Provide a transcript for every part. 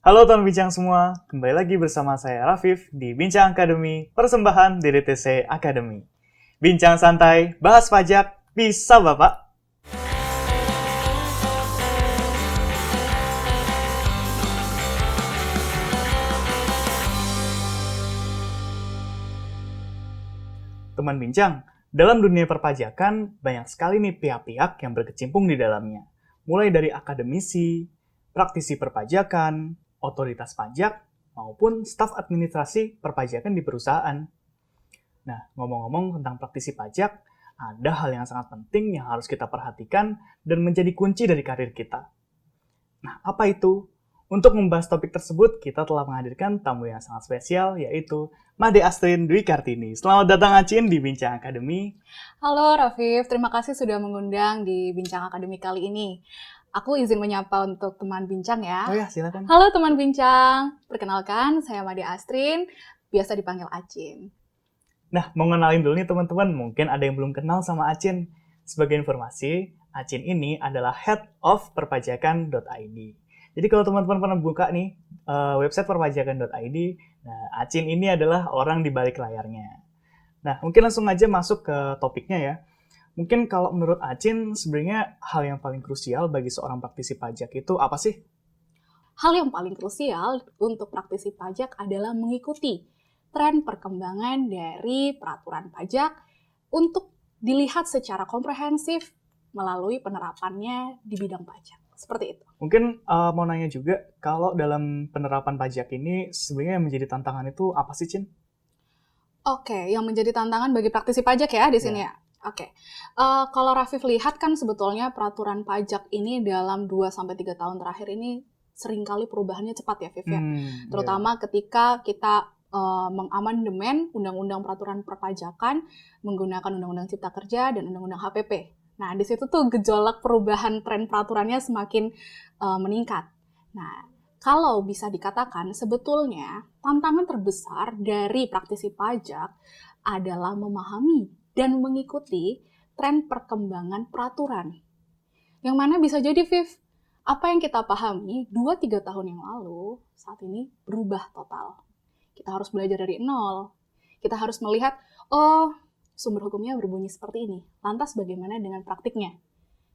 Halo teman bincang semua, kembali lagi bersama saya Rafif di Bincang Akademi, persembahan dari TC Academy. Bincang santai, bahas pajak, bisa Bapak? Teman bincang, dalam dunia perpajakan banyak sekali nih pihak-pihak yang berkecimpung di dalamnya. Mulai dari akademisi, praktisi perpajakan, otoritas pajak, maupun staf administrasi perpajakan di perusahaan. Nah, ngomong-ngomong tentang praktisi pajak, ada hal yang sangat penting yang harus kita perhatikan dan menjadi kunci dari karir kita. Nah, apa itu? Untuk membahas topik tersebut, kita telah menghadirkan tamu yang sangat spesial, yaitu Made Astrin Dwi Kartini. Selamat datang Acin di Bincang Akademi. Halo Rafif, terima kasih sudah mengundang di Bincang Akademi kali ini. Aku izin menyapa untuk teman bincang ya. Oh ya, silakan. Halo teman bincang, perkenalkan saya Made Astrin, biasa dipanggil Acin. Nah, mau ngenalin dulu nih teman-teman, mungkin ada yang belum kenal sama Acin. Sebagai informasi, Acin ini adalah Head of Perpajakan.id. Jadi kalau teman-teman pernah buka nih website perpajakan.id, nah Acin ini adalah orang di balik layarnya. Nah, mungkin langsung aja masuk ke topiknya ya. Mungkin kalau menurut Acin, sebenarnya hal yang paling krusial bagi seorang praktisi pajak itu apa sih? Hal yang paling krusial untuk praktisi pajak adalah mengikuti tren perkembangan dari peraturan pajak untuk dilihat secara komprehensif melalui penerapannya di bidang pajak. Seperti itu. Mungkin mau nanya juga, kalau dalam penerapan pajak ini sebenarnya yang menjadi tantangan itu apa sih, Cin? Oke, yang menjadi tantangan bagi praktisi pajak ya di sini ya? Oke. Kalau Rafif lihat kan sebetulnya peraturan pajak ini dalam 2-3 tahun terakhir ini seringkali perubahannya cepat ya, Viv ya. Terutama ketika kita mengamandemen Undang-Undang Peraturan Perpajakan menggunakan Undang-Undang Cipta Kerja dan Undang-Undang HPP. Nah, di situ tuh gejolak perubahan tren peraturannya semakin meningkat. Nah, kalau bisa dikatakan sebetulnya tantangan terbesar dari praktisi pajak adalah memahami dan mengikuti tren perkembangan peraturan. Yang mana bisa jadi, Viv, apa yang kita pahami 2-3 tahun yang lalu saat ini berubah total. Kita harus belajar dari nol. Kita harus melihat, oh, sumber hukumnya berbunyi seperti ini. Lantas bagaimana dengan praktiknya?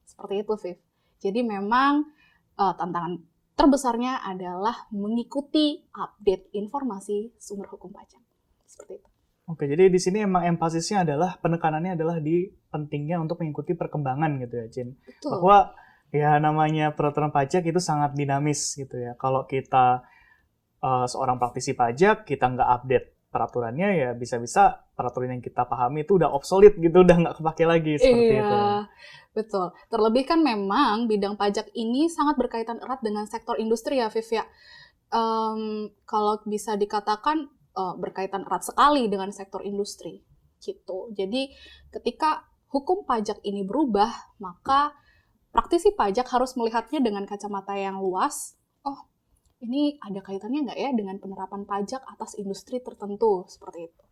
Seperti itu, Viv. Jadi memang tantangan terbesarnya adalah mengikuti update informasi sumber hukum pajak. Seperti itu. Oke, jadi di sini emang empasisnya adalah, penekanannya adalah di pentingnya untuk mengikuti perkembangan gitu ya, Cin. Betul. Bahwa ya namanya peraturan pajak itu sangat dinamis gitu ya. Kalau kita seorang praktisi pajak, kita nggak update peraturannya, ya bisa-bisa peraturan yang kita pahami itu udah obsolete gitu, udah nggak kepake lagi seperti itu. Iya, betul. Terlebih kan memang bidang pajak ini sangat berkaitan erat dengan sektor industri ya, Viv ya. Kalau bisa dikatakan berkaitan erat sekali dengan sektor industri gitu. Jadi ketika hukum pajak ini berubah, maka praktisi pajak harus melihatnya dengan kacamata yang luas. Oh, ini ada kaitannya nggak ya dengan penerapan pajak atas industri tertentu, seperti itu.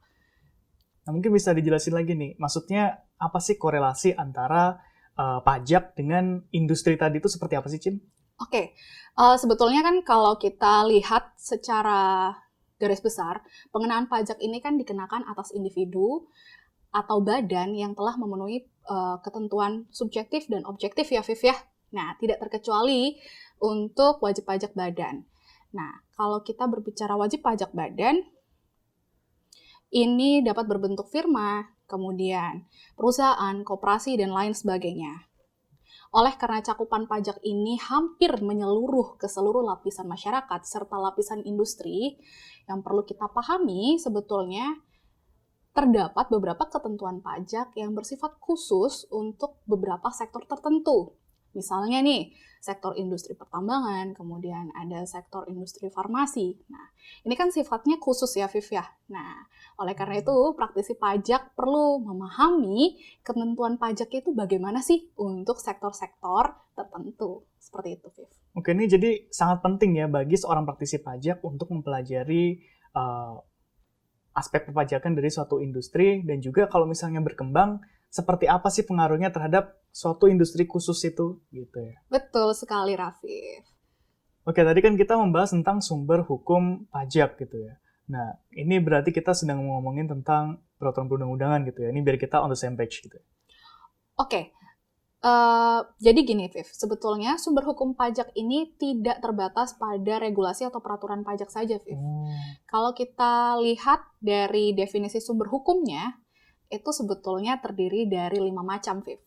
Nah, mungkin bisa dijelasin lagi nih, maksudnya apa sih korelasi antara pajak dengan industri tadi itu seperti apa sih, Cin? Oke, sebetulnya kan kalau kita lihat secara garis besar, pengenaan pajak ini kan dikenakan atas individu atau badan yang telah memenuhi ketentuan subjektif dan objektif ya, Viv ya. Nah, tidak terkecuali untuk wajib pajak badan. Nah, kalau kita berbicara wajib pajak badan, ini dapat berbentuk firma, kemudian perusahaan, koperasi, dan lain sebagainya. Oleh karena cakupan pajak ini hampir menyeluruh ke seluruh lapisan masyarakat serta lapisan industri, yang perlu kita pahami sebetulnya terdapat beberapa ketentuan pajak yang bersifat khusus untuk beberapa sektor tertentu. Misalnya nih, sektor industri pertambangan, kemudian ada sektor industri farmasi. Nah, ini kan sifatnya khusus ya, Viv ya. Nah, oleh karena itu, praktisi pajak perlu memahami ketentuan pajak itu bagaimana sih untuk sektor-sektor tertentu. Seperti itu, Viv. Oke, ini jadi sangat penting ya bagi seorang praktisi pajak untuk mempelajari aspek perpajakan dari suatu industri, dan juga kalau misalnya berkembang, seperti apa sih pengaruhnya terhadap suatu industri khusus itu, gitu ya. Betul sekali, Rafif. Oke, tadi kan kita membahas tentang sumber hukum pajak gitu ya. Nah, ini berarti kita sedang ngomongin tentang peraturan perundang-undangan gitu ya. Ini biar kita on the same page gitu. Oke, jadi gini, Viv. Sebetulnya sumber hukum pajak ini tidak terbatas pada regulasi atau peraturan pajak saja, Viv. Kalau kita lihat dari definisi sumber hukumnya, itu sebetulnya terdiri dari 5 macam, Viv.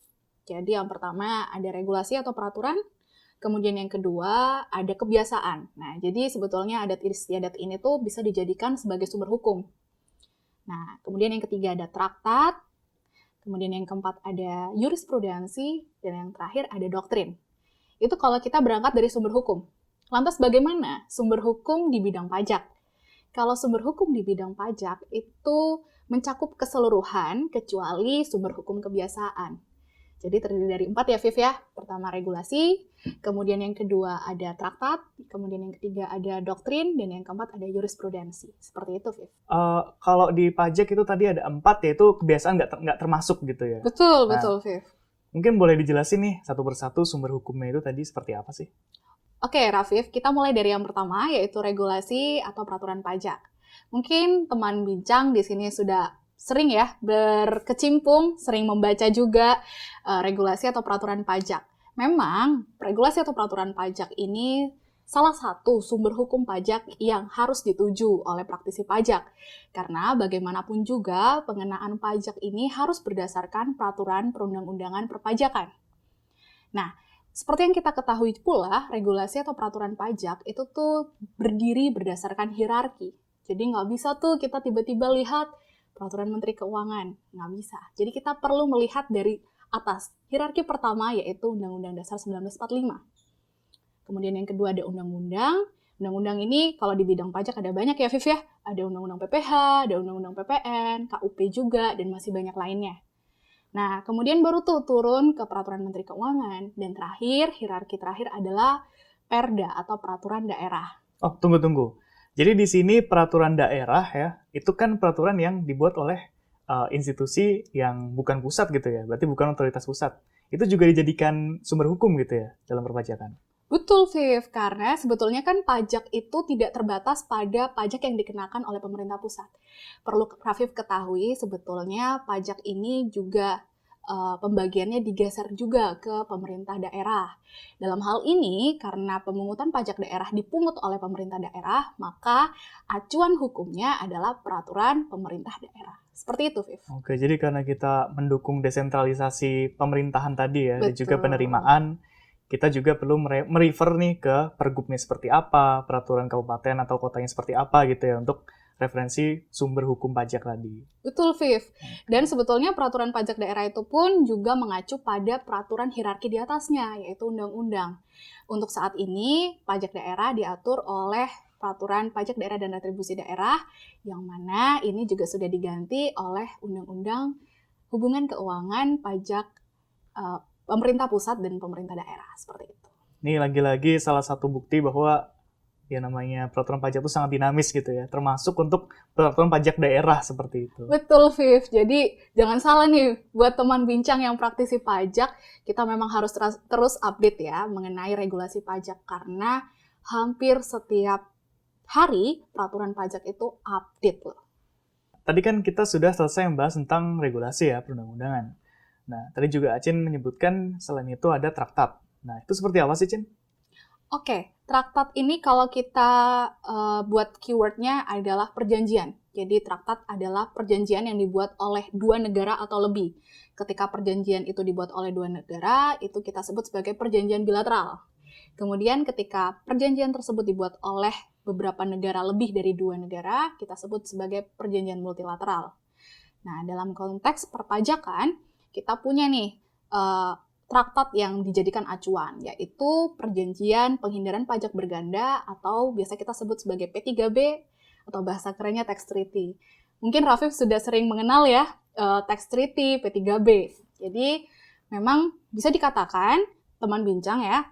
Jadi yang pertama ada regulasi atau peraturan, kemudian yang kedua ada kebiasaan. Nah, jadi sebetulnya adat istiadat ini tuh bisa dijadikan sebagai sumber hukum. Nah, kemudian yang ketiga ada traktat, kemudian yang keempat ada jurisprudensi, dan yang terakhir ada doktrin. Itu kalau kita berangkat dari sumber hukum. Lantas bagaimana sumber hukum di bidang pajak? Kalau sumber hukum di bidang pajak itu mencakup keseluruhan kecuali sumber hukum kebiasaan. Jadi terdiri dari 4 ya, Viv ya. Pertama regulasi, kemudian yang kedua ada traktat, kemudian yang ketiga ada doktrin, dan yang keempat ada jurisprudensi. Seperti itu, Viv. Kalau di pajak itu tadi ada 4, yaitu kebiasaan nggak termasuk gitu ya? Betul, Viv. Mungkin boleh dijelasin nih satu persatu sumber hukumnya itu tadi seperti apa sih? Oke, Rafif, kita mulai dari yang pertama, yaitu regulasi atau peraturan pajak. Mungkin teman bincang di sini sudah sering ya berkecimpung, sering membaca juga regulasi atau peraturan pajak. Memang regulasi atau peraturan pajak ini salah satu sumber hukum pajak yang harus dituju oleh praktisi pajak. Karena bagaimanapun juga pengenaan pajak ini harus berdasarkan peraturan perundang-undangan perpajakan. Nah, seperti yang kita ketahui pula, regulasi atau peraturan pajak itu tuh berdiri berdasarkan hierarki. Jadi nggak bisa tuh kita tiba-tiba lihat peraturan Menteri Keuangan, nggak bisa. Jadi kita perlu melihat dari atas. Hierarki pertama yaitu Undang-Undang Dasar 1945. Kemudian yang kedua ada undang-undang. Undang-undang ini kalau di bidang pajak ada banyak ya, Viv ya. Ada Undang-Undang PPH, ada Undang-Undang PPN, KUP juga, dan masih banyak lainnya. Nah, kemudian baru tuh turun ke peraturan Menteri Keuangan. Dan terakhir, hierarki terakhir adalah Perda atau peraturan daerah. Oh, tunggu. Jadi di sini peraturan daerah ya, itu kan peraturan yang dibuat oleh institusi yang bukan pusat gitu ya, berarti bukan otoritas pusat. Itu juga dijadikan sumber hukum gitu ya dalam perpajakan. Betul, Viv, karena sebetulnya kan pajak itu tidak terbatas pada pajak yang dikenakan oleh pemerintah pusat. Perlu Rafif ketahui sebetulnya pajak ini juga pembagiannya digeser juga ke pemerintah daerah. Dalam hal ini, karena pemungutan pajak daerah dipungut oleh pemerintah daerah, maka acuan hukumnya adalah peraturan pemerintah daerah. Seperti itu, Viv. Oke, jadi karena kita mendukung desentralisasi pemerintahan tadi ya, dan juga Betul. penerimaan, kita juga perlu merefer nih ke pergubnya seperti apa, peraturan kabupaten atau kotanya seperti apa gitu ya, untuk referensi sumber hukum pajak tadi. Betul, Viv. Dan sebetulnya peraturan pajak daerah itu pun juga mengacu pada peraturan hierarki di atasnya, yaitu undang-undang. Untuk saat ini, pajak daerah diatur oleh peraturan pajak daerah dan retribusi daerah, yang mana ini juga sudah diganti oleh undang-undang hubungan keuangan pajak pemerintah pusat dan pemerintah daerah, seperti itu. Ini lagi-lagi salah satu bukti bahwa ya namanya peraturan pajak itu sangat dinamis gitu ya, termasuk untuk peraturan pajak daerah seperti itu. Betul, Viv. Jadi jangan salah nih, buat teman bincang yang praktisi pajak, kita memang harus terus update ya mengenai regulasi pajak, karena hampir setiap hari peraturan pajak itu update loh. Tadi kan kita sudah selesai membahas tentang regulasi ya, perundang-undangan. Nah, tadi juga Acin menyebutkan selain itu ada traktat. Nah, itu seperti apa sih, Cin? Oke, traktat ini kalau kita buat keywordnya adalah perjanjian. Jadi traktat adalah perjanjian yang dibuat oleh 2 negara atau lebih. Ketika perjanjian itu dibuat oleh 2 negara, itu kita sebut sebagai perjanjian bilateral. Kemudian ketika perjanjian tersebut dibuat oleh beberapa negara lebih dari 2 negara, kita sebut sebagai perjanjian multilateral. Nah, dalam konteks perpajakan, kita punya nih traktat yang dijadikan acuan, yaitu Perjanjian Penghindaran Pajak Berganda atau biasa kita sebut sebagai P3B atau bahasa kerennya Tax Treaty. Mungkin Rafif sudah sering mengenal ya Tax Treaty, P3B. Jadi memang bisa dikatakan, teman bincang ya,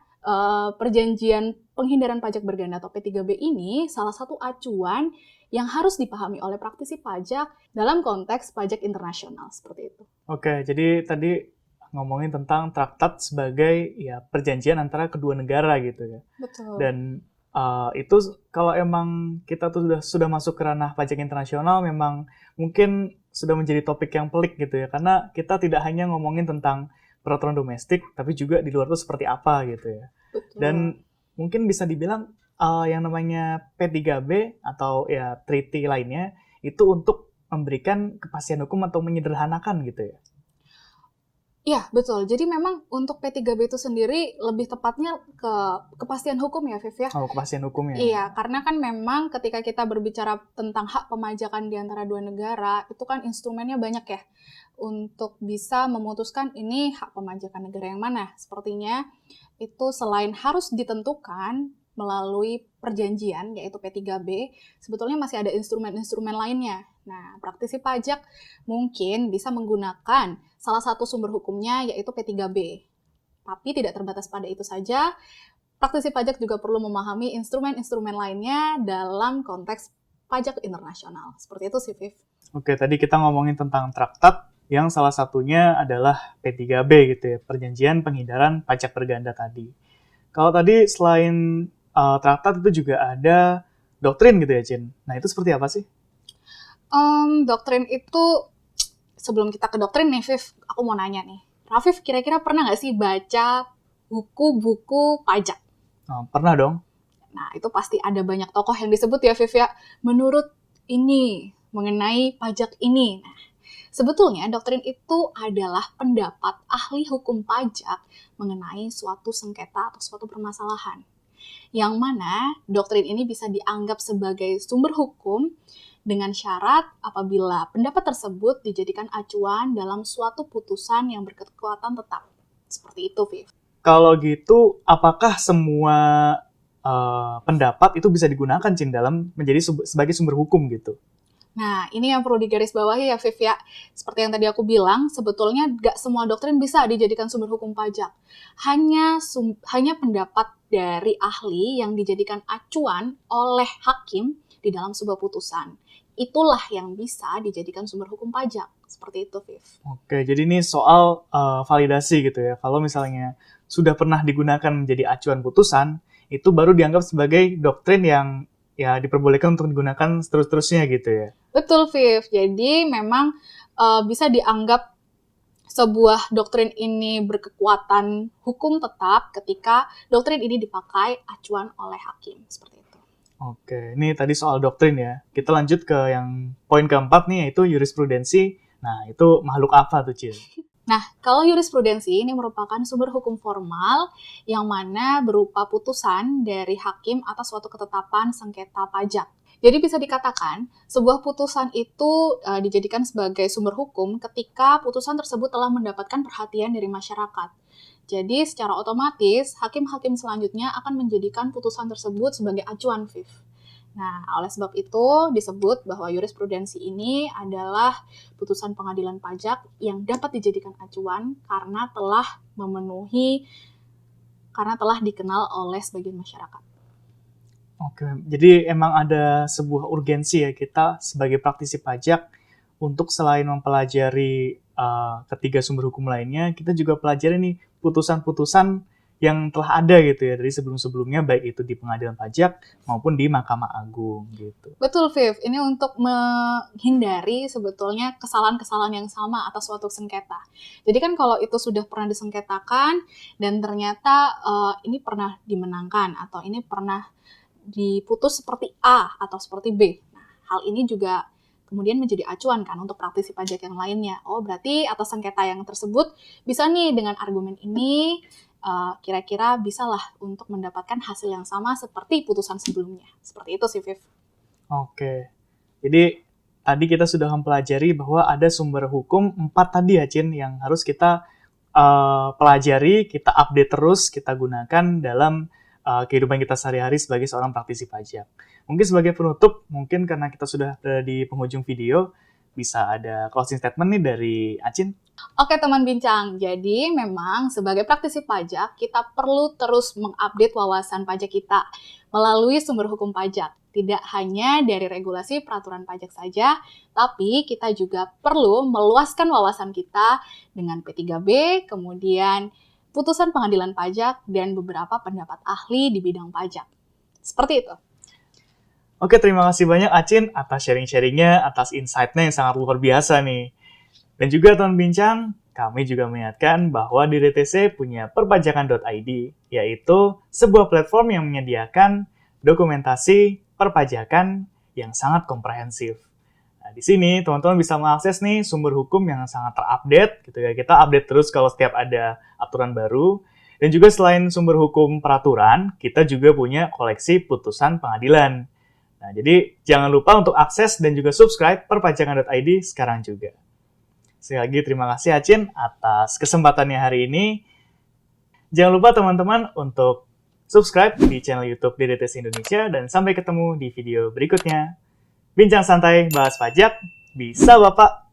Perjanjian Penghindaran Pajak Berganda atau P3B ini salah satu acuan yang harus dipahami oleh praktisi pajak dalam konteks pajak internasional, seperti itu. Oke, jadi tadi ngomongin tentang traktat sebagai ya perjanjian antara kedua negara gitu ya. Betul. Dan Itu kalau emang kita tuh sudah masuk ke ranah pajak internasional, memang mungkin sudah menjadi topik yang pelik gitu ya, karena kita tidak hanya ngomongin tentang peraturan domestik, tapi juga di luar itu seperti apa gitu ya. Betul. Dan mungkin bisa dibilang yang namanya P3B atau ya treaty lainnya itu untuk memberikan kepastian hukum atau menyederhanakan gitu ya. Iya, betul. Jadi memang untuk P3B itu sendiri lebih tepatnya ke kepastian hukum ya, Viv ya. Oh, kepastian hukumnya. Iya, karena kan memang ketika kita berbicara tentang hak pemajakan di antara dua negara, itu kan instrumennya banyak ya untuk bisa memutuskan ini hak pemajakan negara yang mana. Sepertinya itu selain harus ditentukan melalui perjanjian, yaitu P3B, sebetulnya masih ada instrumen-instrumen lainnya. Nah, praktisi pajak mungkin bisa menggunakan salah satu sumber hukumnya, yaitu P3B. Tapi tidak terbatas pada itu saja, praktisi pajak juga perlu memahami instrumen-instrumen lainnya dalam konteks pajak internasional. Seperti itu sih, Viv. Oke, tadi kita ngomongin tentang traktat yang salah satunya adalah P3B gitu ya, Perjanjian Penghindaran Pajak Berganda tadi. Kalau tadi selain traktat itu juga ada doktrin gitu ya, Cin. Nah, itu seperti apa sih? Doktrin itu, sebelum kita ke doktrin nih, Viv, aku mau nanya nih. Rafif, kira-kira pernah nggak sih baca buku-buku pajak? Pernah dong. Nah, itu pasti ada banyak tokoh yang disebut ya, Viv ya. Menurut ini, mengenai pajak ini. Nah, sebetulnya doktrin itu adalah pendapat ahli hukum pajak mengenai suatu sengketa atau suatu permasalahan. Yang mana doktrin ini bisa dianggap sebagai sumber hukum dengan syarat apabila pendapat tersebut dijadikan acuan dalam suatu putusan yang berkekuatan tetap. Seperti itu, Viv. Kalau gitu, apakah semua pendapat itu bisa digunakan, Cin, dalam menjadi sebagai sumber hukum gitu? Nah, ini yang perlu digarisbawahi ya, Viv ya. Seperti yang tadi aku bilang, sebetulnya nggak semua doktrin bisa dijadikan sumber hukum pajak. Hanya pendapat dari ahli yang dijadikan acuan oleh hakim di dalam sebuah putusan. Itulah yang bisa dijadikan sumber hukum pajak. Seperti itu, Viv. Oke, jadi ini soal validasi gitu ya. Kalau misalnya sudah pernah digunakan menjadi acuan putusan, itu baru dianggap sebagai doktrin yang ya diperbolehkan untuk digunakan seterus-terusnya gitu ya. Betul, Viv. Jadi memang bisa dianggap sebuah doktrin ini berkekuatan hukum tetap ketika doktrin ini dipakai acuan oleh hakim. Seperti itu. Oke, ini tadi soal doktrin ya. Kita lanjut ke yang poin keempat nih, yaitu jurisprudensi. Nah, itu makhluk apa tuh, Cil? Nah, kalau jurisprudensi ini merupakan sumber hukum formal yang mana berupa putusan dari hakim atas suatu ketetapan sengketa pajak. Jadi bisa dikatakan, sebuah putusan itu dijadikan sebagai sumber hukum ketika putusan tersebut telah mendapatkan perhatian dari masyarakat. Jadi secara otomatis, hakim-hakim selanjutnya akan menjadikan putusan tersebut sebagai acuan, Viv. Nah, oleh sebab itu disebut bahwa jurisprudensi ini adalah putusan pengadilan pajak yang dapat dijadikan acuan karena telah dikenal oleh sebagian masyarakat. Oke, jadi emang ada sebuah urgensi ya kita sebagai praktisi pajak untuk selain mempelajari ketiga sumber hukum lainnya, kita juga pelajari nih putusan-putusan yang telah ada gitu ya dari sebelum-sebelumnya, baik itu di pengadilan pajak maupun di Mahkamah Agung gitu. Betul, Viv. Ini untuk menghindari sebetulnya kesalahan-kesalahan yang sama atas suatu sengketa. Jadi kan kalau itu sudah pernah disengketakan dan ternyata ini pernah dimenangkan atau ini pernah diputus seperti A atau seperti B. Nah, hal ini juga kemudian menjadi acuan kan untuk praktisi pajak yang lainnya. Oh, berarti atas sengketa yang tersebut bisa nih dengan argumen ini kira-kira bisalah untuk mendapatkan hasil yang sama seperti putusan sebelumnya. Seperti itu sih, Viv. Oke, jadi tadi kita sudah mempelajari bahwa ada sumber hukum 4 tadi ya, Cin, yang harus kita pelajari, kita update terus, kita gunakan dalam kehidupan kita sehari-hari sebagai seorang praktisi pajak. Mungkin sebagai penutup, mungkin karena kita sudah berada di penghujung video, bisa ada closing statement nih dari Acin. Oke teman bincang, jadi memang sebagai praktisi pajak kita perlu terus mengupdate wawasan pajak kita melalui sumber hukum pajak. Tidak hanya dari regulasi peraturan pajak saja, tapi kita juga perlu meluaskan wawasan kita dengan P3B, kemudian putusan pengadilan pajak, dan beberapa pendapat ahli di bidang pajak. Seperti itu. Oke, terima kasih banyak Acin atas sharing-sharingnya, atas insight-nya yang sangat luar biasa nih. Dan juga teman bincang, kami juga mengingatkan bahwa di DTC punya perpajakan.id, yaitu sebuah platform yang menyediakan dokumentasi perpajakan yang sangat komprehensif. Nah, di sini teman-teman bisa mengakses nih sumber hukum yang sangat terupdate, gitu ya. Kita update terus kalau setiap ada aturan baru. Dan juga selain sumber hukum peraturan, kita juga punya koleksi putusan pengadilan. Nah, jadi jangan lupa untuk akses dan juga subscribe perpajakan.id sekarang juga. Sekali lagi terima kasih Acin atas kesempatannya hari ini. Jangan lupa teman-teman untuk subscribe di channel YouTube DDTC Indonesia dan sampai ketemu di video berikutnya. Bincang santai bahas pajak, bisa Bapak.